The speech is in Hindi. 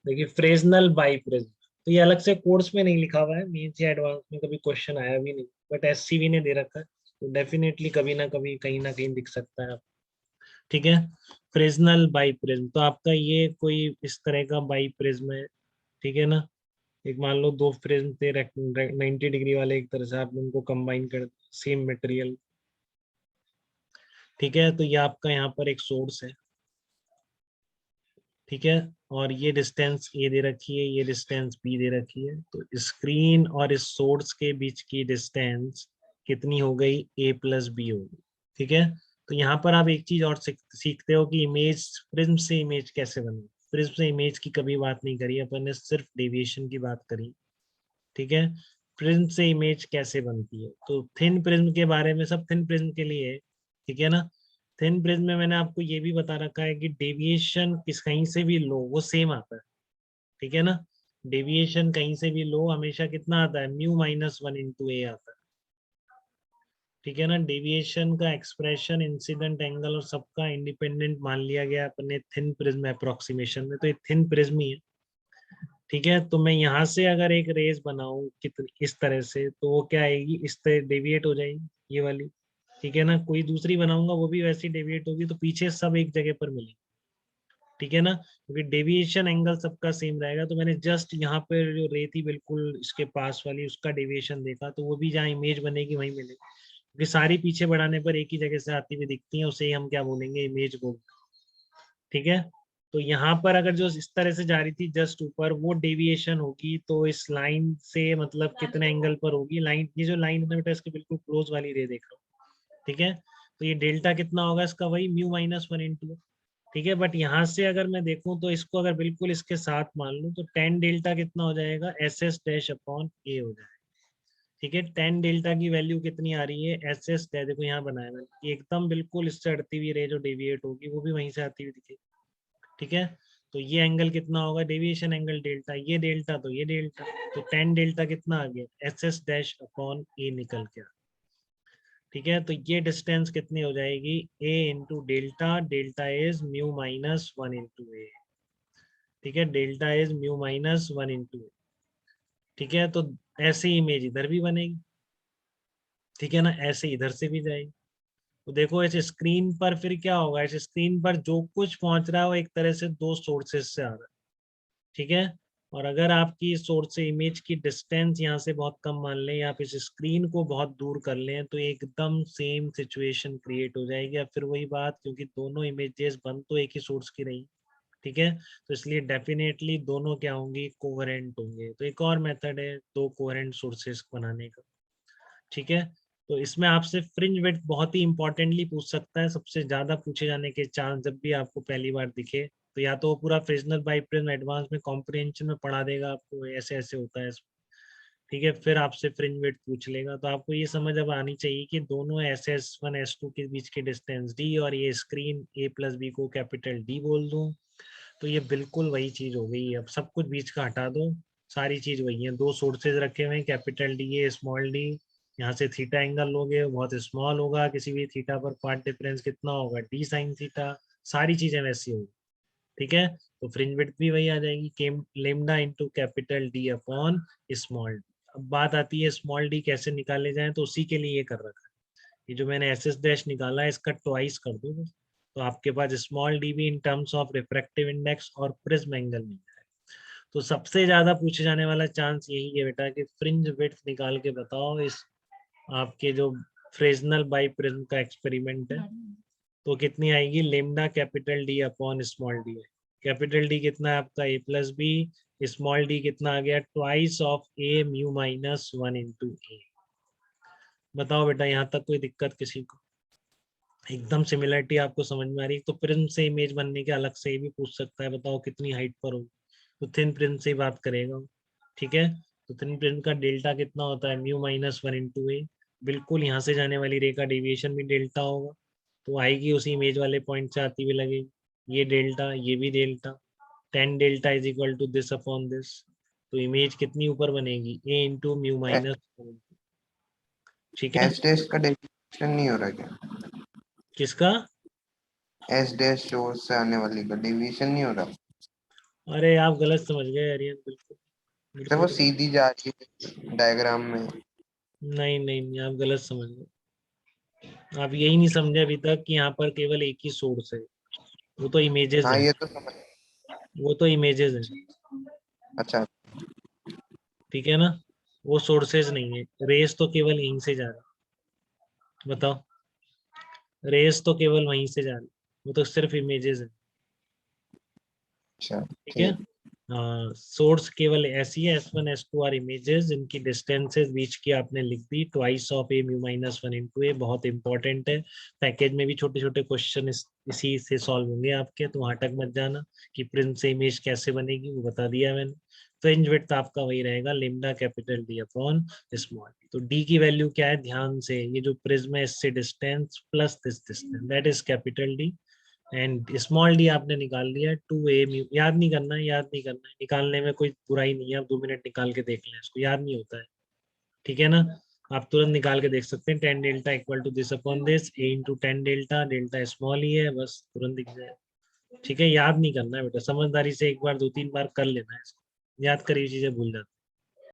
देखिए फ्रेजनल बाई प्रिज्म, तो ये अलग से कोर्स में नहीं लिखा हुआ है, मेंस या एडवांस में कभी क्वेश्चन आया भी नहीं, बट एससीवी ने दे रखा है, तो डेफिनेटली कभी ना कहीं दिख सकता है। ठीक है, फ्रेजनल बाई प्रिज्म, तो आपका ये कोई इस तरह का बाई प्रिज्म है। ठीक है ना, एक मान लो दो प्रिज्म थे 90 डिग्री वाले, एक तरह से आप उनको कंबाइन कर, सेम मटेरियल। ठीक है, तो ये आपका यहाँ पर एक सोर्स है। ठीक है, और ये डिस्टेंस ए दे रखी है, ये डिस्टेंस बी दे रखी है, तो स्क्रीन और इस सोर्स के बीच की डिस्टेंस कितनी हो गई, ए प्लस बी हो गई। ठीक है, तो यहाँ पर आप एक चीज और सीखते हो कि इमेज, प्रिज्म से इमेज कैसे बने। प्रिज्म से इमेज की कभी बात नहीं करी अपन ने, सिर्फ डेविएशन की बात करी। ठीक है, प्रिज्म से इमेज कैसे बनती है, तो थिन प्रिज्म के बारे में, सब थिन प्रिज्म के लिए है। ठीक है ना, थिन प्रिज्म में मैंने आपको ये भी बता रखा है कि डेविएशन किस कहीं से भी लो वो सेम आता है। ठीक है ना, डेविएशन कहीं से भी लो हमेशा कितना आता है, μ-1 × a आता है। ठीक है ना, डेविएशन का एक्सप्रेशन इंसिडेंट एंगल और सबका इंडिपेंडेंट मान लिया गया अपने थिन प्रिज्म अप्रोक्सीमेशन में, तो ये थिन प्रिज्म ही है। ठीक है, तो मैं यहाँ से अगर एक रेस बनाऊं कितनी इस तरह से, तो वो क्या आएगी, इस तरह डेविएट हो जाएगी ये वाली। ठीक है ना, कोई दूसरी बनाऊंगा वो भी वैसी डेविएट होगी, तो पीछे सब एक जगह पर मिलेंगे। ठीक है ना, क्योंकि डेविएशन एंगल सबका सेम रहेगा, तो मैंने जस्ट यहाँ पर जो रे थी बिल्कुल इसके पास वाली, उसका डेविएशन देखा, तो वो भी जहाँ इमेज बनेगी वहीं मिलेगी, क्योंकि सारी पीछे बढ़ाने पर एक ही जगह से आती हुई दिखती है, उसे ही हम क्या बोलेंगे, इमेज बोलते हैं। ठीक है, तो यहाँ पर अगर जो इस तरह से जा रही थी जस्ट ऊपर, वो डेविएशन होगी, तो इस लाइन से मतलब कितने एंगल पर होगी लाइन, ये जो लाइन है बेटा इसके बिल्कुल क्लोज वाली रे देख रहा हूँ। ठीक है, तो ये डेल्टा कितना होगा इसका, वही μ-1 × ठीक है, बट यहाँ से अगर मैं देखूं तो इसको अगर बिल्कुल इसके साथ मान लूं, तो टेन डेल्टा कितना हो जाएगा, SS-अपॉन a हो जाएगा। ठीक है, टेन डेल्टा की वैल्यू कितनी आ रही है, SS देखो यहाँ बनाया मैंने, एकदम बिल्कुल इससे अड़ती हुई रे जो डेविएट होगी वो भी वहीं से आती हुई दिखेगी। ठीक है, तो ये एंगल कितना होगा, डेविएशन एंगल डेल्टा, ये डेल्टा तो ये डेल्टा, तो टेन डेल्टा कितना आ गया, SS-अपॉन a निकल के। ठीक है, तो ये डिस्टेंस कितनी हो जाएगी, a into delta, delta is μ-1 × a। ठीक है, डेल्टा इज μ-1 × a। ठीक है, तो ऐसे इमेज इधर भी बनेगी। ठीक है ना, ऐसे इधर से भी जाएगी। तो देखो इस स्क्रीन पर फिर क्या होगा, इस स्क्रीन पर जो कुछ पहुंच रहा है वो एक तरह से दो सोर्सेज से आ रहा है। ठीक है, और अगर आपकी सोर्स से इमेज की डिस्टेंस यहाँ से बहुत कम मान लें, या आप इस स्क्रीन को बहुत दूर कर लें, तो एकदम सेम सिचुएशन क्रिएट हो जाएगी। अब फिर वही बात, क्योंकि दोनों इमेजेस बन तो एक ही सोर्स की रही। ठीक है, तो इसलिए डेफिनेटली दोनों क्या होंगी, कोहेरेंट होंगे। तो एक और मेथड है दो कोहेरेंट सोर्सेस बनाने का। ठीक है, तो इसमें आपसे फ्रिंज विड्थ बहुत ही इंपॉर्टेंटली पूछ सकता है, सबसे ज्यादा पूछे जाने के चांस जब भी आपको पहली बार दिखे, तो या तो वो पूरा फ्रेजनल बाई प्रिज्म एडवांस में कॉम्प्रिहेंशन में पढ़ा देगा आपको, ऐसे ऐसे होता है। ठीक है, फिर आपसे फ्रिंज विड्थ पूछ लेगा, तो आपको ये समझ अब आनी चाहिए कि दोनों SS1 S2 के बीच की डिस्टेंस D, और ये स्क्रीन A प्लस बी को कैपिटल D बोल दूं, तो ये बिल्कुल वही चीज हो गई। अब सब कुछ बीच का हटा दो, सारी चीज वही है, दो सोर्सेज रखे हुए हैं, capital D A small D, यहाँ से थीटा एंगल लोगे बहुत स्मॉल होगा, किसी भी थीटा पर पार्ट डिफरेंस कितना होगा, D sin थीटा, सारी चीजें वैसी होगी। ठीक है, तो फ्रिंज विड्थ भी वही आ जाएगी, came lambda into capital D upon small D. अब बात आती है स्मॉल डी कैसे निकाले जाए, तो उसी के लिए ये कर रखा है, ये जो मैंने SS डैश निकाला है इसका ट्वाइस कर दो बस, तो आपके पास स्मॉल डी भी in terms of refractive index और प्रिज्म एंगल मिल जाए। तो सबसे ज्यादा पूछे जाने वाला चांस यही है बेटा कि फ्रिंज विड्थ निकाल के बताओ इस आपके जो फ्रेजनल बाई प्रिज्म का एक्सपेरिमेंट है, तो कितनी आएगी, lambda capital D upon small D है। कैपिटल डी कितना है आपका, A plus B, small D कितना आ गया, ट्वाइस ऑफ A μ-1 × a। बताओ बेटा, यहाँ तक कोई दिक्कत किसी को, एकदम सिमिलरिटी आपको समझ में आ रही है। तो प्रिज्म से इमेज बनने के अलग से ये भी पूछ सकता है, बताओ कितनी हाइट पर होगी, तो थिन प्रिज्म से ही बात करेगा। ठीक है, तो थिन प्रिज्म का डेल्टा कितना होता है, μ-1 × a। बिल्कुल यहाँ से जाने वाली रे का डेविएशन भी डेल्टा होगा, तो आएगी उसी इमेज वाले पॉइंट से आती हुई लगेगी, ये डेल्टा ये भी delta, tan delta is equal to this upon this, तो इमेज कितनी ऊपर बनेगी, A इंटू μ-1। ठीक है, एस डैश का डेफिनेशन नहीं हो रहा क्या? किसका, एस डैश सोर्स से आने वाली का डेविएशन नहीं हो रहा। अरे आप गलत समझ गए आर्यन, बिल्कुल तो वो बिल्कुल गलत। सीधी जा रही है डायग्राम में। नहीं नहीं नहीं, आप गलत समझ गए। आप यही नहीं समझे अभी तक कि यहाँ पर केवल एक ही सोर्स है, वो तो इमेजेस हाँ है। ये तो समझ। वो तो इमेजेस है, अच्छा। ठीक है ना। वो सोर्सेज नहीं है, रेस तो केवल यहीं से जा रहा है। बताओ, रेस तो केवल वहीं से जा रही है, वो तो सिर्फ इमेजेस है। अच्छा ठीक है। ठीक। सोर्स केवल ऐसी है, S1 S2 आर इमेजेस, इनकी डिस्टेंसेस बीच की आपने लिख दी, twice of A mu minus one into A, बहुत इंपॉर्टेंट है। पैकेज में भी छोटे छोटे क्वेश्चन इसी से सॉल्व होंगे आपके, तो वहां तक मत जाना कि प्रिंट से इमेज कैसे बनेगी, वो बता दिया मैंने। फ्रिंज विड्थ आपका वही रहेगा, lambda capital D upon small D. तो डी की वैल्यू क्या है, ध्यान से, ये जो प्रिज्म है इससे distance plus this distance, that is capital D. And small D आपने निकाल लिया 2a म्यू। याद नहीं करना है, याद नहीं करना है, निकालने में कोई बुराई नहीं है, आप 2 मिनट निकाल के देख लें, इसको याद नहीं होता है। ठीक है ना। आप तुरंत निकाल के देख सकते हैं, ten delta equal to this upon this, A into ten delta, delta small ही है, बस तुरंत दिख जाए। ठीक है, याद नहीं करना है बेटा, समझदारी से एक बार 2-3 बार कर लेना है इसको, याद करी चीजें भूल जाती हैं।